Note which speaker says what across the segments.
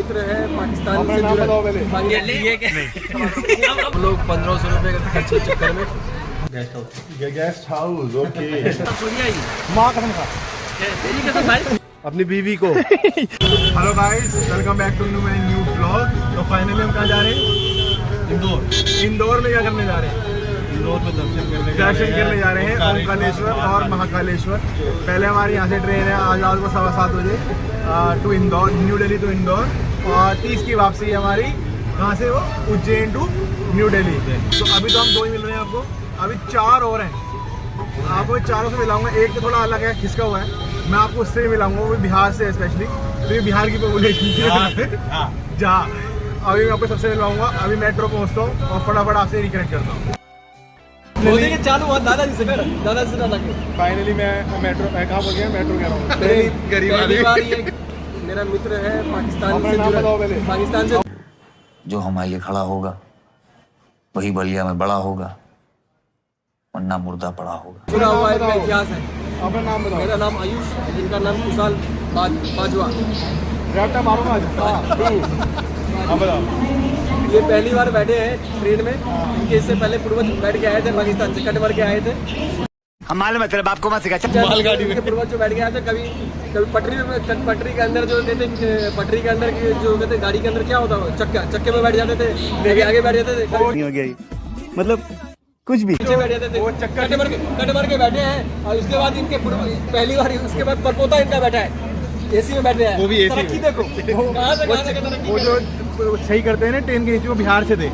Speaker 1: मित्र है पाकिस्तान से जुड़ा। हम लोग 1500 रुपए का खर्च के चक्कर में
Speaker 2: गेस्ट हाउस ओके
Speaker 1: माँ कसम खा तेरी कसम भाई
Speaker 2: अपनी बीवी को। Hello guys, welcome back to new blog. तो फाइनली हम कहाँ जा रहे हैं? इंदौर में क्या करने जा रहे हैं? इंदौर में दर्शन करने जा रहे हैं ओमकारेश्वर और महाकालेश्वर। पहले हमारी यहाँ से ट्रेन है आज रात को 7:15 बजे टू इंदौर, न्यू दिल्ली टू इंदौर, और 30 की वापसी है हमारी। कहाँ से? वो उज्जैन टू न्यू दिल्ली। तो अभी तो हम 2 ही मिल रहे हैं आपको, अभी 4 और हैं। आपको चारों से मिलाऊंगा। एक तो थोड़ा अलग है, खिसका हुआ है, मैं आपको उससे भी मिलाऊंगा, वो बिहार से स्पेशली। तो ये बिहार की पॉपुलेशन जहाँ अभी मैं आपको सबसे मिलवाऊंगा। अभी मेट्रो पहुँचता हूँ और फटाफट आपसे रिकनेक्ट करता हूँ।
Speaker 1: चालू हुआ दादाजी से
Speaker 2: फाइनली मैं मेट्रो कहाँ बोल गया? मेट्रो कह रहा हूँ।
Speaker 1: गरीब मेरा मित्र है पाकिस्तान से जुड़ा। पाकिस्तान से
Speaker 3: जो हमारे लिए खड़ा होगा वही बलिया में बड़ा होगा, वरना मुर्दा पड़ा होगा।
Speaker 1: जुड़ा हुआ एक इतिहास है।
Speaker 2: अपना नाम बताओ।
Speaker 1: मेरा नाम आयुष, जिनका नाम कुशाल बाजवा।
Speaker 2: रट्टा मारूंगा आज। हाँ बताओ।
Speaker 1: ये पहली बार बैठे हैं ट्रेन में। इनके इससे पहले पूर्वज बैठ के आए थे पाकिस्तान से, कट भर के आए थे।
Speaker 3: हम मालूम है तेरे बाप को मत सिखा।
Speaker 1: मालगाड़ी में पूर्वज जो बैठ के आए थे, कभी पटरी के अंदर जो कहते, पटरी के अंदर जो कहते गाड़ी के अंदर क्या होता है, चक्के में बैठ जाते थे, आगे बैठ जाते थे।
Speaker 4: नहीं हो गया मतलब कुछ भी
Speaker 1: पीछे बैठ जाते थे। वो कट भर के बैठे हैं। और उसके बाद इनके पहली बार, उसके बाद परपोता इनका बैठा है, एसी में बैठे हैं।
Speaker 2: वो भी एसी
Speaker 1: तरक्की देखो कहाँ से तरक्की।
Speaker 2: वो जो सही करते हैं ना ट्रेन के नीचे, वो बिहार से थे।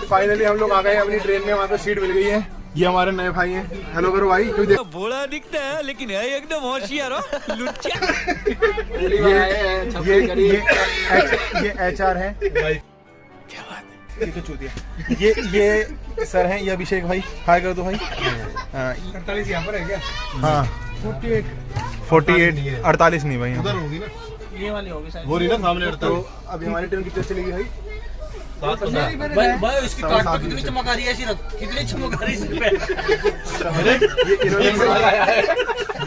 Speaker 2: फाइनली हम लोग आ गए अपनी ट्रेन में, वहाँ पे सीट मिल गई है। ये हमारे नए भाई हैं। हेलो करो भाई। कोई देखो
Speaker 4: भोला दिखता है लेकिन है एकदम होशियार हो लुच्चा।
Speaker 2: ये HR है भाई। क्या बात है? ये तो चूतिया। ये सर हैं, ये अभिषेक भाई। हाय कर दो भाई। 48 यहाँ पर है क्या? हाँ 48 48 नहीं भाई, उधर होगी ना,
Speaker 1: ये वाली होगी शायद।
Speaker 2: हो रही ना सामने 48। तो अभी हमारी ट्रेन कितने चलेगी भाई?
Speaker 1: भाई इसकी काट पर कितनी चमक आ रही है, कितनी चमक आ रही है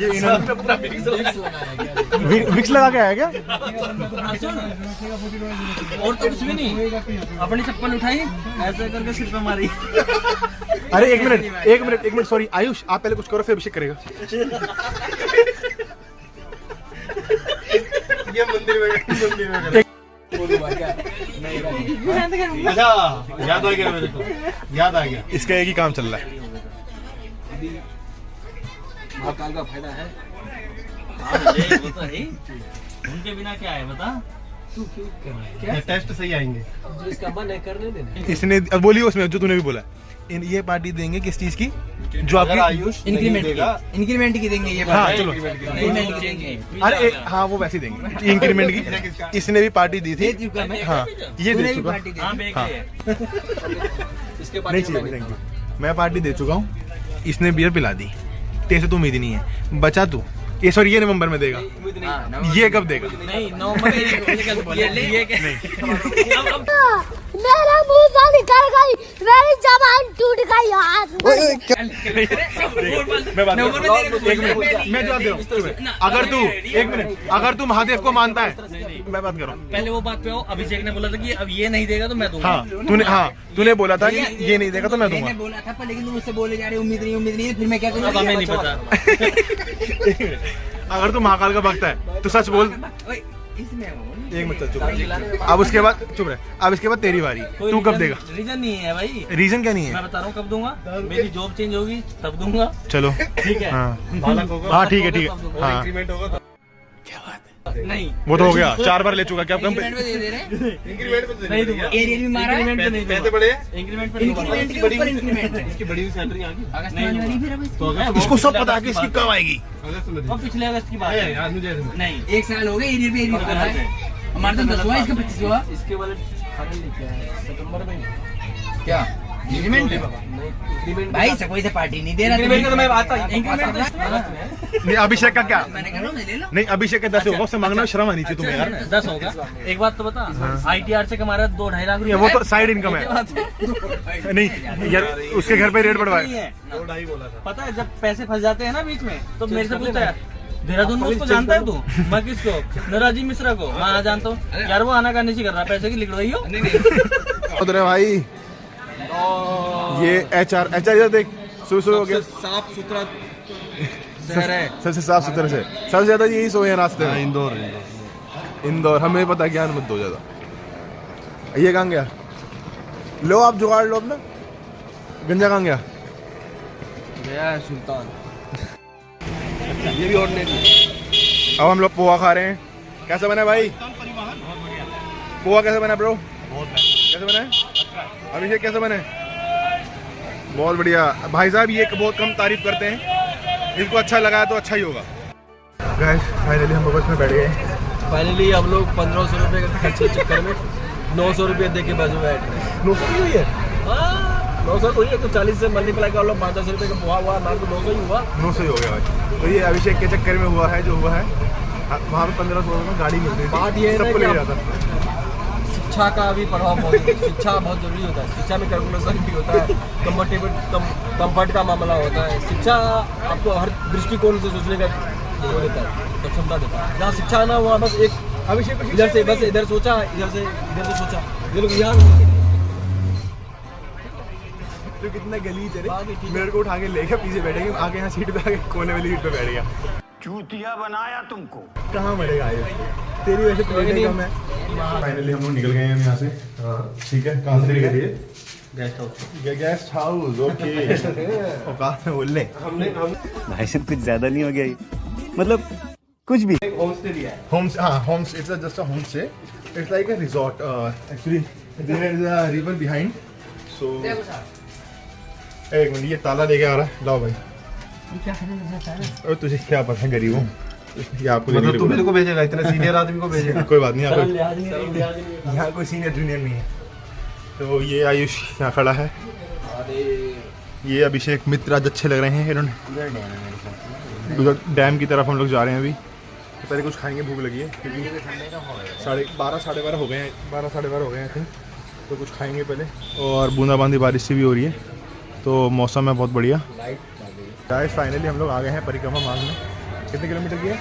Speaker 2: ये इन्होंने विक्स लगा के आया क्या?
Speaker 1: और तो कुछ भी नहीं, अपनी चप्पल उठाई ऐसे करके सिर पे मारी।
Speaker 2: अरे एक मिनट सॉरी आयुष, आप पहले कुछ करो फिर अभिषेक करेगा। ये मंदिर में अच्छा याद आ गया मेरे को, याद आ गया। इसका एक ही काम चल रहा है।
Speaker 1: महाकाल का फायदा है।
Speaker 5: वो तो है, उनके बिना क्या है बता।
Speaker 2: क्या टेस्ट सही आएंगे?
Speaker 1: जो इसका मन है करने देना।
Speaker 2: इसने अब बोली उसमें जो तूने भी बोला, ये पार्टी देंगे किस चीज की? जो आपकी
Speaker 4: आयुष इंक्रीमेंट की देंगे। ये
Speaker 2: हाँ चलो।
Speaker 4: देंगे।
Speaker 2: अरे हाँ वो वैसे ही देंगे इंक्रीमेंट की। इसने भी पार्टी दी थी। हाँ ये दे चुका। हाँ
Speaker 1: इसके
Speaker 2: नहीं चाहिए, थैंक यू। मैं पार्टी दे चुका हूँ, इसने बियर पिला दी। तेरे से तो उम्मीद ही नहीं है। बचा तू ये सॉरी ये नवंबर में देगा। ये कब देगा?
Speaker 1: नहीं नवंबर
Speaker 6: मेरा मुंह से निकल गई, मेरी जबान टूट गई यार।
Speaker 2: मैं बात एक मिनट मैं जवाब दे रहा हूँ। अगर तू एक मिनट अगर तू महादेव को मानता है, मैं बात कर रहा हूँ।
Speaker 5: पहले वो बात पे आओ। अभिषेक ने बोला था कि अब ये नहीं देगा तो मैं दूंगा।
Speaker 2: हाँ तूने बोला था कि ये नहीं देगा तो मैं दूंगा।
Speaker 4: मैंने बोला था पर लेकिन तुम मुझसे बोले जा रहे उम्मीद नहीं, फिर मैं क्या करूँ?
Speaker 5: अब हमें नहीं पता।
Speaker 2: अगर तू महाकाल का भक्त है तो सच बोल। एक मिनट चुप रह। अब उसके बाद चुप रहे। अब इसके बाद तेरी बारी, तू कब देगा?
Speaker 5: रीजन नहीं है भाई।
Speaker 2: रीजन क्या नहीं है?
Speaker 5: मैं बता रहा हूँ कब दूंगा। मेरी जॉब चेंज होगी तब दूंगा।
Speaker 2: चलो
Speaker 5: ठीक है।
Speaker 2: हाँ ठीक है हाँ
Speaker 5: नहीं
Speaker 2: वो तो हो गया। 4 बार ले चुका। क्या कम
Speaker 4: इंक्रीमेंट पे दे रहे हैं।
Speaker 5: नहीं दूंगा।
Speaker 4: एरियर भी मारा है।
Speaker 5: इंक्रीमेंट पे नहीं
Speaker 2: पैसे बड़े
Speaker 5: इंक्रीमेंट पे नहीं दूंगा।
Speaker 4: इंक्रीमेंट के ऊपर इंक्रीमेंट है।
Speaker 5: इसकी बड़ी सैलरी आ गई।
Speaker 4: अगस्त में वाली फिर अब
Speaker 2: इसको सब पता है कि इसकी कब आएगी।
Speaker 5: और पिछले अगस्त की बात है। नहीं
Speaker 4: 1 साल हो गए एरियर पे एरियर कर रहा है। हमारा तो 10 हुआ, इसका 25 हुआ।
Speaker 5: इसके वाले खाने लेके आए सितंबर में।
Speaker 4: क्या इंक्रीमेंट भाई से कोई से पार्टी नहीं दे रहा।
Speaker 1: इंक्रीमेंट तो मैं बात
Speaker 2: नहीं अभिषेक का क्या?
Speaker 4: मैंने कहा ना ले लो।
Speaker 2: नहीं अभिषेक का 10 होगा, उससे मांगना में शर्म आनी चाहिए तुम्हें यार।
Speaker 5: 10 होगा। एक बात तो बता, ITR से कमा रहा 2-2.5 लाख रुपए।
Speaker 2: वो तो साइड इनकम है। नहीं यार उसके घर पे रेट बढ़वाए।
Speaker 5: पता है जब पैसे फंस जाते हैं ना बीच में तो मेरे से पूछता है देहरादून में उसको जानता है तू? मैं किसको? नराजी मिश्रा को मैं जानता हूँ यार, वो आना करने से कर रहा है, पैसे की लिख रही हो।
Speaker 2: उधर है भाई ये HR इधर देख, सुबह हो गया,
Speaker 1: साफ सुथरा शहर है,
Speaker 2: सबसे साफ सुथरा से सबसे ज्यादा यही सोए हैं रास्ते में। इंदौर हमें पता, ज्ञान मत दो ज्यादा। ये कहाँ गया? लो आप जुगाड़ लो अपना। गंजा कहाँ गया?
Speaker 1: गया है सुल्तान। ये भी ऑर्डिनरी।
Speaker 2: अब हम लोग पोहा खा रहे हैं। कैसा बना है भाई? पोहा कैसा बना ब्रो? कैसा बना है? अभिषेक कैसा बना है? बहुत बढ़िया भाई साहब, ये बहुत कम तारीफ करते हैं, इनको अच्छा लगा तो अच्छा ही होगा। गाइस फाइनली हम बस में बैठ गए।
Speaker 1: फाइनली हम लोग 1500 रुपये के खर्च के चक्कर में 900 रुपये दे के बाजू बैठ गए।
Speaker 2: 900 की हुई है?
Speaker 1: 900 हुई है तो 40 से मल्टीप्लाई कर लो, 5-10 रुपये का पोहा हुआ, मान तो 900 ही हुआ।
Speaker 2: 900 ही हो गया भाई। तो ये अभिषेक के चक्कर में हुआ है जो हुआ है। वहाँ पे 1500 में गाड़ी मिलती थी,
Speaker 1: बात ये है ना
Speaker 2: सबको ले
Speaker 1: कि
Speaker 2: जाता।
Speaker 1: शिक्षा का भी प्रभाव बहुत है। शिक्षा बहुत जरूरी होता है। शिक्षा में कैलकुलेशन भी होता है, कंफर्ट का मामला होता है। शिक्षा आपको हर दृष्टिकोण से सोचने का वो देता है, तो क्षमता देता है। जहाँ शिक्षा ना हुआ, बस एक अभिषेक इधर से बस इधर सोचा, इधर से सोचा, ये लोग यहाँ
Speaker 2: तो कितना गलीज है रे। मेरे को उठा के लेके पीछे बैठेंगे, आगे यहाँ सीट पे आके कोने वाली सीट पे बैठ गया।
Speaker 7: चूतिया बनाया तुमको।
Speaker 2: कहाँ बढ़ेगा ये? तेरी वजह से प्लेट कम है। फाइनली हम लोग निकल गए हैं यहाँ से। ठीक है, कहाँ से निकल गए? Guest house. ओके औकात में बोल ले।
Speaker 7: भाई साहब कुछ ज्यादा नहीं हो गया ये? मतलब कुछ भी।
Speaker 2: होम्स, हाँ homes, it's just a home stay. It's like a resort. Actually there is a river behind. So एक मिनट, ये ताला लेके आ रहा है, लाओ भाई। और तुझे क्या पता, गरीब हूँ। ये आपको मतलब तू मेरे को भेजेगा, इतना सीनियर आदमी को भेजेगा? कोई बात नहीं, यहाँ कोई सीनियर जूनियर नहीं है। तो ये आयुष यहाँ खड़ा है, ये अभिषेक मित्र आज अच्छे लग रहे हैं इन्होंने। उधर डैम की तरफ हम लोग जा रहे हैं अभी। तो पहले कुछ खाएंगे, भूख लगी है क्योंकि 12:30 साढ़े 12 हो गए हैं, 12 साढ़े 12 हो गए हैं आई थिंक। तो कुछ खाएंगे पहले। और बूंदाबांदी बारिश सी भी हो रही है, तो मौसम है बहुत बढ़िया। गाइस फाइनली हम लोग आ गए हैं परिक्रमा मार्ग में। कितने किलोमीटर की है?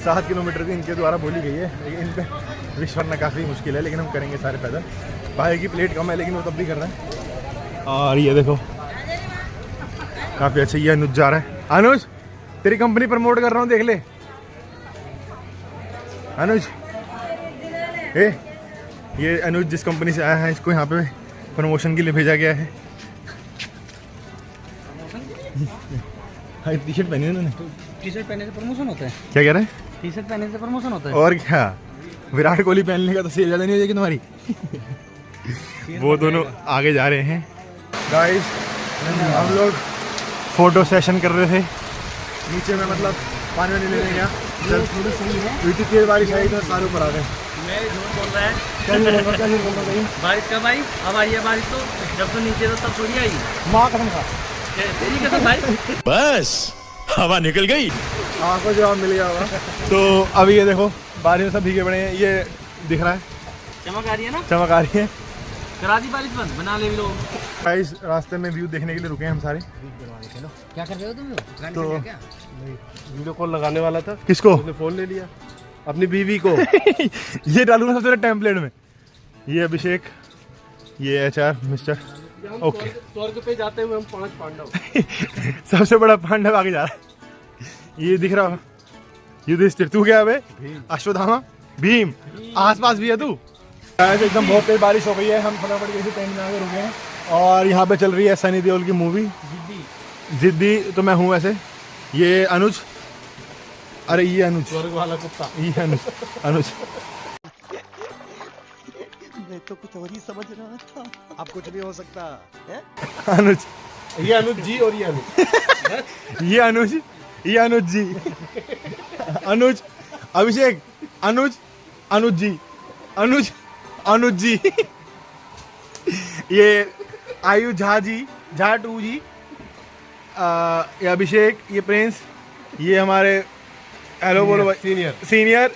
Speaker 2: 7 किलोमीटर की इनके द्वारा बोली गई है, लेकिन इन पर विश्व करना काफ़ी मुश्किल है, लेकिन हम करेंगे सारे पैदल। भाई की प्लेट कम है लेकिन वो तब भी कर रहा है। और ये देखो काफ़ी अच्छा, ये अनुज जा रहा है। अनुज तेरी कंपनी प्रमोट कर रहा हूँ, देख ले अनुज। ये अनुज जिस कंपनी से आया है, इसको यहाँ पे प्रमोशन के लिए भेजा गया है। हाँ टी शर्ट पहनी है उन्होंने।
Speaker 5: टी शर्ट पहनने से प्रमोशन होता है?
Speaker 2: क्या कह रहे हैं?
Speaker 5: टी शर्ट पहनने से प्रमोशन होता है? और
Speaker 2: क्या, विराट कोहली पहनने का तो सेल ज़्यादा नहीं हो जाएगी तुम्हारी। वो दोनों आगे जा रहे हैं। गाइस हम लोग फोटो सेशन कर रहे थे नीचे में, मतलब पानी वानी लेने गया। इतनी तेज बारिश आई तो सारे ऊपर आ गए।
Speaker 5: मैं झूठ बोल रहा है।
Speaker 2: क्या बोल रहा है?
Speaker 5: बारिश कब आई? अब आई है बारिश, तो जब तो नीचे तो तब थोड़ी आई।
Speaker 2: माँ कसम खा,
Speaker 5: तेरी कसम भाई।
Speaker 7: बस हवा निकल गई।
Speaker 2: आपको जवाब मिल गया होगा। तो अभी ये देखो बारिश में सब भीगे पड़े हैं, ये दिख रहा है,
Speaker 5: चमक आ रही है ना?
Speaker 2: चमक आ रही है।
Speaker 5: करा दी बारिश बंद, बना ले लोग।
Speaker 2: गाइस रास्ते में व्यू देखने के लिए रुके हैं हम सारे।
Speaker 4: क्या कर रहे हो तुम?
Speaker 2: तो
Speaker 8: वीडियो कॉल लगाने वाला था,
Speaker 2: किसको?
Speaker 8: उसने फोन ले लिया अपनी बीवी को।
Speaker 2: ये डालूंगा सबसे टेम्पलेट में। ये अभिषेक, ये HR मिस्टर। ओके
Speaker 8: स्वर्ग पे जाते हुए हम 5 पांडव।
Speaker 2: सबसे बड़ा पांडव आगे जा रहा है, ये दिख रहा है युधिष्ठिर। तू क्या है? अश्वत्थामा, भीम। आसपास भी है तू। एकदम बहुत तेज बारिश हो गई है, हम फटाफट किसी टेंट में आके रुके हैं। और यहाँ पे चल रही है सनी देओल की मूवी जिद्दी। तो मैं हूँ वैसे। ये अनुज, अरे ये अनुज,
Speaker 8: स्वर्ग वाला कुत्ता।
Speaker 2: ये अनुज, अनुज
Speaker 7: मैं तो कुछ और ही समझ रहा था।
Speaker 8: अब कुछ नहीं हो सकता है?
Speaker 2: अनुज,
Speaker 8: ये अनुज जी और ये अनुज।
Speaker 2: ये अनुज, ये अनुज जी, अनुज, अभिषेक, अनुज, अनुज जी, अनुज, अनुज जी। ये आयु झा जी, झा 2 जी, ये अभिषेक, ये प्रिंस, ये हमारे हेलो बोलो भाई, सीनियर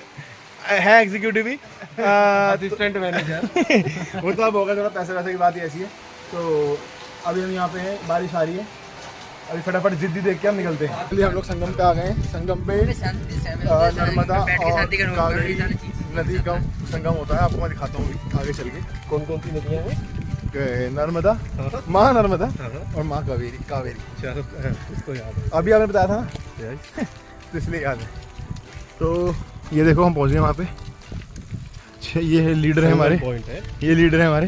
Speaker 2: है एग्जीक्यूटिव भी,
Speaker 8: असिस्टेंट मैनेजर।
Speaker 2: वो तो अब होगा, थोड़ा पैसे वैसे की बात ही ऐसी है। तो अभी हम यहाँ पे हैं, बारिश आ रही है, अभी फटाफट जिद्दी देख के हम निकलते हैं। इसलिए हम लोग संगम पे आ गए हैं। संगम पे नर्मदा और कावेरी नदी का संगम होता है। आपको मैं दिखाता हूँ आगे चल के
Speaker 8: कौन कौन सी नदियाँ हैं?
Speaker 2: नर्मदा, महानर्मदा और माँ कावेरी।
Speaker 8: इसको याद है।
Speaker 2: अभी आपने बताया था ना तो इसलिए याद है। तो ये देखो हम पहुँच गए वहाँ पे। ये है लीडर है हमारे,
Speaker 8: पॉइंट है।
Speaker 2: ये लीडर है हमारे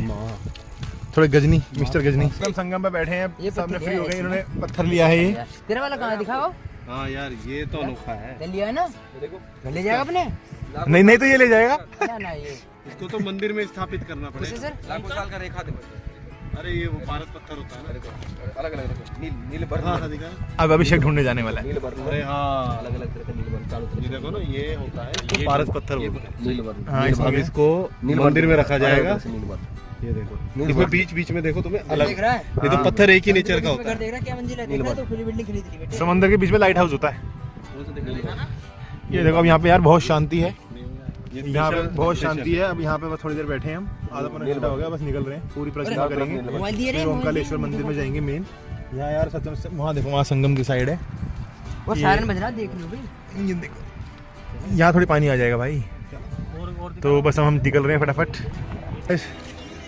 Speaker 2: थोड़े गजनी, मिस्टर गजनी। हम संगम पे बैठे हैं,
Speaker 4: ये
Speaker 2: सामने
Speaker 4: पत्थर
Speaker 2: फ्री हो
Speaker 4: है,
Speaker 2: गए। इन्होंने पत्थर लिया है। ये
Speaker 4: तेरा वाला कहाँ है? दिखाओ।
Speaker 8: हाँ यार ये तो अनोखा है।
Speaker 4: ले लिया है ना? ले जाएगा अपने?
Speaker 2: नहीं तो ये ले जाएगा।
Speaker 4: ना ये
Speaker 8: इसको तो मंदिर में स्थापित करना
Speaker 4: उसे
Speaker 8: पड़ेगा।
Speaker 4: सर
Speaker 1: लाखों साल का रेखा दे।
Speaker 8: अरे ये वो पारस पत्थर होता है ना।
Speaker 1: अलग अलग नील
Speaker 8: हाँ
Speaker 1: वर्ण,
Speaker 8: हाँ, दिखा।
Speaker 2: अब अभिषेक ढूंढने जाने वाला है।
Speaker 1: नील वर्ण,
Speaker 8: अरे हाँ
Speaker 1: अलग अलग तरह का नील वर्ण चारों तरफ।
Speaker 8: ये देखो ना, ये होता है पारस पत्थर बोलते हैं।
Speaker 1: नील वर्ण,
Speaker 2: हाँ,
Speaker 8: अब इसको मंदिर में रखा जाएगा।
Speaker 1: नील वर्ण।
Speaker 8: ये देखो इसमें बीच बीच में देखो तुम्हें अलग,
Speaker 4: देख रहा है?
Speaker 8: ये तो पत्थर एक ही नेचर का होता
Speaker 4: घर
Speaker 8: है।
Speaker 4: देख रहा है क्या मंजिल है? देख रहा है? तो पूरी बिल्डिंग खरीद ली बेटे।
Speaker 2: समंदर के बीच में लाइट हाउस होता है। ये देखो अब यहाँ पे यार बहुत शांति है। यहाँ पे बहुत शांति है। अब यहाँ पे बस थोड़ी देर बैठे हैं हम, आधा पौना घंटा हो गया, बस निकल रहे हैं। पूरी परिक्रमा करेंगे,
Speaker 4: मोबाइल दिए रे?
Speaker 2: फिर ओमकालेश्वर मंदिर में जाएंगे मेन। यहाँ यार सच में वहाँ देखो, वहाँ संगम की साइड है।
Speaker 4: वो सायरन बज रहा, देख लो भाई।
Speaker 2: ये देखो यहाँ थोड़ी पानी आ जाएगा भाई। तो बस हम निकल रहे हैं फटाफट।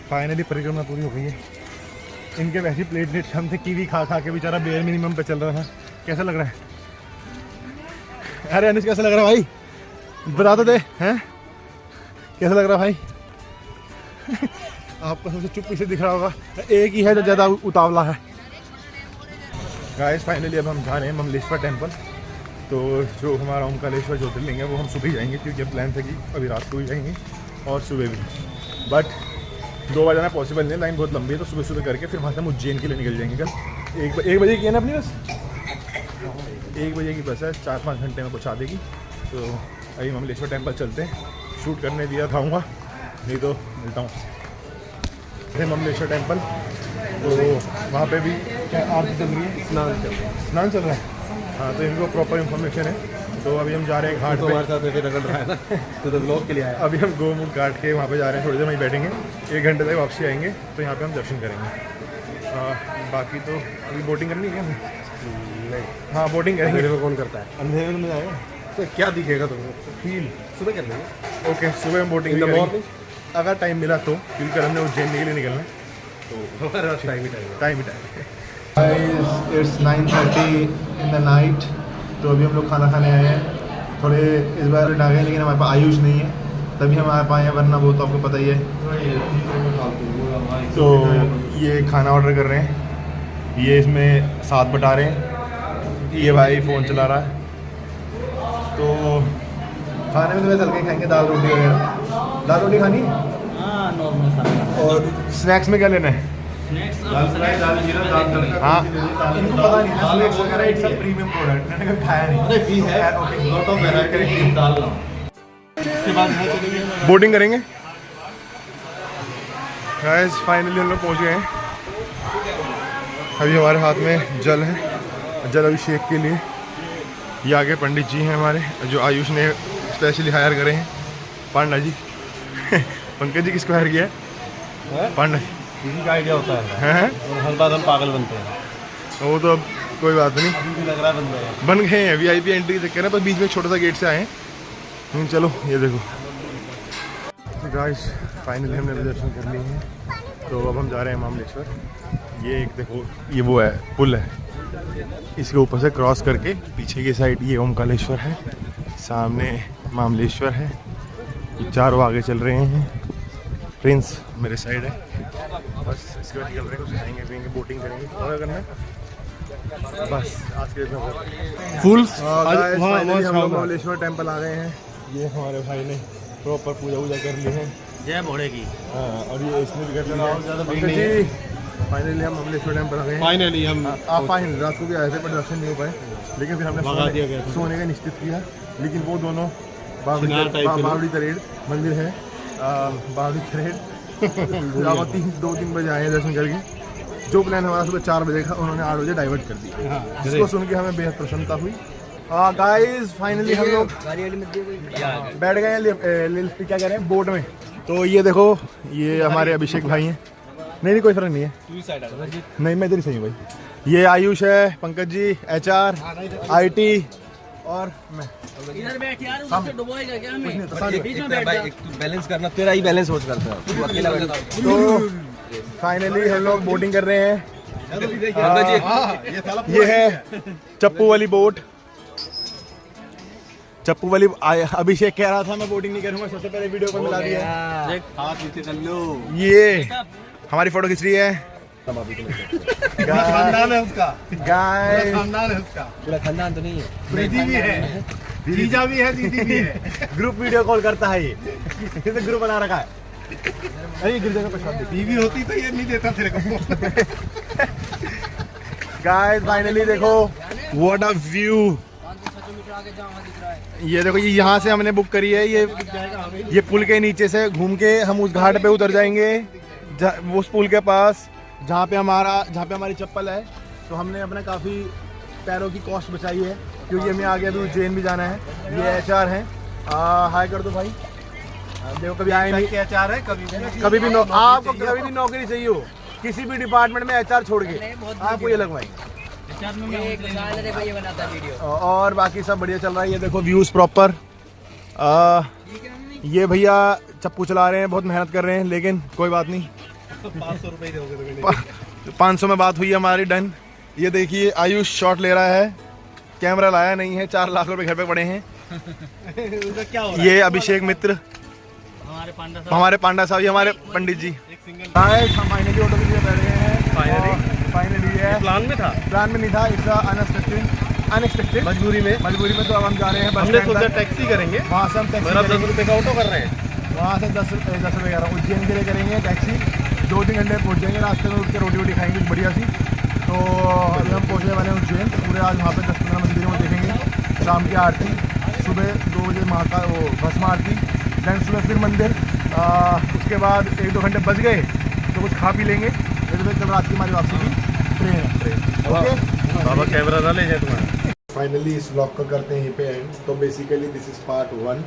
Speaker 2: फाइनली परिक्रमा पूरी हो गई है। इनके वैसी प्लेटलेट हम थे, कीवी खा खा के बेचारा बेयर मिनिमम पे चल रहा था। कैसा लग रहा है? अरे अनिश कैसा लग रहा है भाई? बता तो दे, हैं कैसा लग रहा है भाई? आपको सबसे चुप से दिख रहा होगा, एक ही है जो ज़्यादा उतावला है। गाइस फाइनली अब हम जा रहे हैं ममलेश्वर टेम्पल। तो जो हमारा ओमकालेश्वर ज्योतिर्लिंग है वो हम सुबह जाएंगे, क्योंकि प्लान था कि अभी रात को भी जाएंगे और सुबह भी। बट 2 बजे जाना पॉसिबल नहीं है, लाइन बहुत लंबी है। तो सुबह सुबह करके फिर वहाँ से हम उज्जैन के लिए निकल जाएंगे। कल 1 बजे की है ना अपनी बस, 1 बजे की बस है, 4-5 घंटे में पहुँचा देगी। तो अभी ममलेश्वर टेम्पल चलते हैं। शूट करने दिया थाऊँगा, नहीं तो मिलता हूँ। ममलेश्वर टेम्पल, तो वहाँ पे भी आरती चल रही है, स्नान चल रहा है। हाँ, तो इनको प्रॉपर इन्फॉर्मेशन है। तो अभी हम जा रहे हैं घाट पे।
Speaker 8: हमारे साथ ऐसे रगड़ रहा है ना, तो ब्लॉग के लिए आया।
Speaker 2: अभी हम गोमुख घाट के वहाँ पे जा रहे हैं, थोड़ी देर वहीं बैठेंगे, 1 घंटे तक वापसी आएंगे। तो यहाँ पे हम दर्शन करेंगे। बाकी तो अभी बोटिंग करनी है क्या? हाँ बोटिंग करेंगे।
Speaker 8: अंधेरे में कौन करता है?
Speaker 2: अंधेरे में जाएगा
Speaker 8: तो क्या दिखेगा तुमको?
Speaker 2: फील।
Speaker 8: सुबह कर लेंगे।
Speaker 2: ओके, सुबह हम बोटिंग
Speaker 8: In the
Speaker 2: करेंगे
Speaker 8: morning?
Speaker 2: अगर टाइम मिला तो, क्योंकि कल हमने उज्जैन के लिए निकलना है।
Speaker 8: तो हमारे पास टाइम ही
Speaker 2: टाइम ही time. It's 9:30 in the night. तो अभी हम लोग खाना खाने आए हैं। थोड़े इस बार आ गए, लेकिन हमारे पास आयुष नहीं है, तभी हम आ पाए हैं, वरना वो तो आपको पता ही है। तो ये खाना ऑर्डर कर रहे हैं। ये इसमें 7 बटा रहे हैं। ये भाई फ़ोन चला रहा है। तो खाने में तो वैसे हल्के खाएंगे, दाल रोटी वगैरह। दाल रोटी खानी है?
Speaker 5: हाँ नॉर्मल खाना।
Speaker 2: और स्नैक्स में क्या लेना है? हाँ, इनको पता नहीं है स्नैक्स वगैरह, इट्स अ प्रीमियम प्रोडक्ट। मैंने कभी खाया नहीं।
Speaker 8: अरे भी है,
Speaker 2: ओके,
Speaker 8: लॉट ऑफ वैरायटी दाल। उसके बाद है चलेंगे
Speaker 2: बोटिंग करेंगे। गाइस फाइनली हम लोग पहुँच गए हैं। अभी हमारे हाथ में जल है, जल अभिषेक के लिए। ये आगे पंडित जी हैं हमारे, जो आयुष ने स्पेशली हायर करे हैं, पांडा जी। पंकज जी किसको हायर किया है? पांडा जी।
Speaker 8: इसी का आइडिया होता है।
Speaker 2: हैं?
Speaker 8: और हर बार हम पागल बनते हैं।
Speaker 2: वो तो अब कोई बात नहीं,
Speaker 8: अभी भी लग रहा है बन गया है।
Speaker 2: बन गए हैं। VIP एंट्री के चक्कर है, बस बीच में एक छोटा सा गेट से आए हैं। चलो ये देखो गाइस, फाइनली हमने दर्शन कर लिए हैं। तो अब हम जा रहे हैं ममलेश्वर। ये एक देखो, ये वो है पुल है, इसके ऊपर से क्रॉस करके पीछे की साइड ये ओमकालेश्वर है, सामने ममलेश्वर है। ये चारों आगे चल रहे हैं। प्रिंस मेरे साइड है। बस इसके बाद निकल रहे हैं, कुछ खाएंगे पिएंगे, बोटिंग करेंगे और करना है। बस आज के
Speaker 8: फुल
Speaker 2: हम लोग ममलेश्वर टेम्पल आ गए हैं। ये हमारे भाई ने प्रॉपर पूजा वूजा कर ली है।
Speaker 5: जय भोड़े की।
Speaker 2: हाँ, और ये इसने भी कर लिया। फाइनली हम ममलेश्वर टेम्पल आ गए हैं।
Speaker 8: फाइनली हम
Speaker 2: फाइनल रात को भी आए थे, पर दर्शन नहीं हो पाए, लेकिन फिर हमने
Speaker 8: भगा दिया गया था।
Speaker 2: सोने का निश्चित किया। लेकिन वो दोनों
Speaker 8: चिनार टाइप के
Speaker 2: बावड़ी तरेड़ मंदिर है, बावड़ी तरेड़ 2-3 बजे आए हैं दर्शन करके। जो प्लान हमारा सुबह 4 बजे का, उन्होंने 8 बजे डाइवर्ट कर दिया, जिसको सुन के हमें बेहद प्रसन्नता हुई। हाँ गाइस फाइनली हम लोग बैठ गए हैं, क्या कह रहे हैं, बोट में। तो ये देखो, ये हमारे अभिषेक भाई हैं, नहीं कोई फर्क नहीं है।
Speaker 1: तू ही साइड आ जा।
Speaker 2: नहीं मैं इधर ही सही हूँ भाई। ये आयुष है, पंकज जी HR IT और मैं।
Speaker 5: इधर बैठ यार, उधर डुबोएगा क्या हमें? बीच में बैठ
Speaker 1: भाई
Speaker 5: जा।
Speaker 1: एक तू बैलेंस करना, तेरा ही बैलेंस होच करता है, तू अकेला बैठा है।
Speaker 2: तो फाइनली हम लोग बोटिंग कर रहे हैं। ये है चप्पू वाली बोट। चप्पू वाली अभिषेक कह रहा था मैं बोटिंग नहीं करूंगा, सबसे पहले वीडियो कॉल मिला दिया।
Speaker 1: हाथ नीचे कर लो।
Speaker 2: ये हमारी फोटो खींच रही है।
Speaker 8: खानदान है उसका,
Speaker 2: गाइस
Speaker 8: खानदान है उसका,
Speaker 1: पूरा खानदान तो नहीं है।
Speaker 8: दीदी भी है, जीजा भी है, दीदी भी है।
Speaker 2: ग्रुप वीडियो कॉल करता है ये। किसने ग्रुप बना रखा है? अरे गिर जाएगा प्रसाद।
Speaker 8: बीवी होती तो ये नहीं देता तेरे को।
Speaker 2: गाइस फाइनली देखो व्हाट अ व्यू। ये देखो, ये यहाँ से हमने बुक करी है। ये पुल के नीचे से घूम के हम उस घाट पे उतर जाएंगे, उस पुल के पास जहाँ पे हमारी चप्पल है। तो हमने अपना काफ़ी पैरों की कॉस्ट बचाई है, क्योंकि हमें आगे अभी उज्जैन भी जाना है। ये HR हैं, हाय कर दो भाई। देखो कभी आए नहीं।
Speaker 8: HR है,
Speaker 2: कभी भी आपको कभी भी नौकरी चाहिए हो किसी भी डिपार्टमेंट में, HR छोड़ के आपको ये लगवाएंगे। और बाकी सब बढ़िया चल रहा है। ये देखो व्यूज प्रॉपर। ये भैया चप्पू चला रहे हैं, बहुत मेहनत कर रहे हैं, लेकिन कोई बात नहीं।
Speaker 8: 500 रुपए दोगे
Speaker 2: 500 में बात हुई है हमारी, डन। ये देखिए आयुष शॉट ले रहा है, कैमरा लाया नहीं है, 4 लाख रुपए घर पे पड़े हैं।
Speaker 8: तो क्या हो रहा
Speaker 2: ये अभिषेक मित्र, हमारे पांडा साहब, ये हमारे पंडित जी। हम फाइनली ऑटो के लिए बैठ गए हैं। फाइनली है,
Speaker 8: प्लान में था,
Speaker 2: प्लान में नहीं था, इट्स अनएक्सपेक्टेड मजबूरी में। तो अब हम जा रहे हैं बस
Speaker 8: हमने
Speaker 2: स्टैंड
Speaker 8: सोचा
Speaker 2: तक।
Speaker 8: टैक्सी करेंगे,
Speaker 2: वहाँ से हम टैक्सी
Speaker 8: मेरा 10
Speaker 2: करेंगे।
Speaker 8: रुपए का ऑटो कर रहे हैं।
Speaker 2: वहाँ से 10 रुपये कह रहा हूँ, उज्जैन के लिए करेंगे टैक्सी। 2-3 घंटे पहुँच जाएंगे, रास्ते में उठ के रोटी वोटी खाएंगे बढ़िया सी। तो अभी हम पहुँचने वाले हैं उज्जैन। पूरे आज वहाँ पे 10-15 मंदिरों में देखेंगे। शाम की आरती, सुबह 2 बजे महाकाल वो भस्म आरती, दैन सुबह फिर मंदिर। उसके बाद 1-2 घंटे बच गए तो कुछ खा पी लेंगे। फिर कल रात की हमारी वापसी की ट्रेन है। ओके,
Speaker 8: बाबा कैमरा ना ले जाए तुम्हारा।
Speaker 2: फाइनली इस ब्लॉग का करते हैं यहीं पे एंड। तो बेसिकली दिस इज़ पार्ट 1।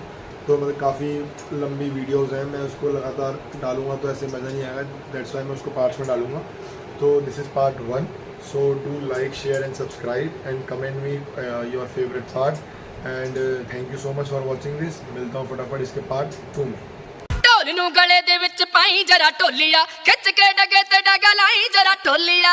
Speaker 2: तो मतलब काफ़ी लंबी वीडियोस हैं, मैं उसको लगातार डालूंगा तो ऐसे मज़ा नहीं आएगा, दैट्स वाई मैं उसको पार्ट्स में डालूंगा। तो this is part 1। So do like, share and subscribe and comment me your favourite part. And thank you so much for watching this. मिलता हूँ फटाफट इसके पार्ट 2 में।
Speaker 9: ਢੋਲ ਨੂੰ ਗਲੇ ਦੇ ਵਿੱਚ ਪਾਈ ਜਰਾ ਢੋਲੀਆ ਖਿੱਚ ਕੇ ਡਗੇ ਤੇ ਡਗਾ ਲਾਈ ਜਰਾ ਢੋਲੀਆ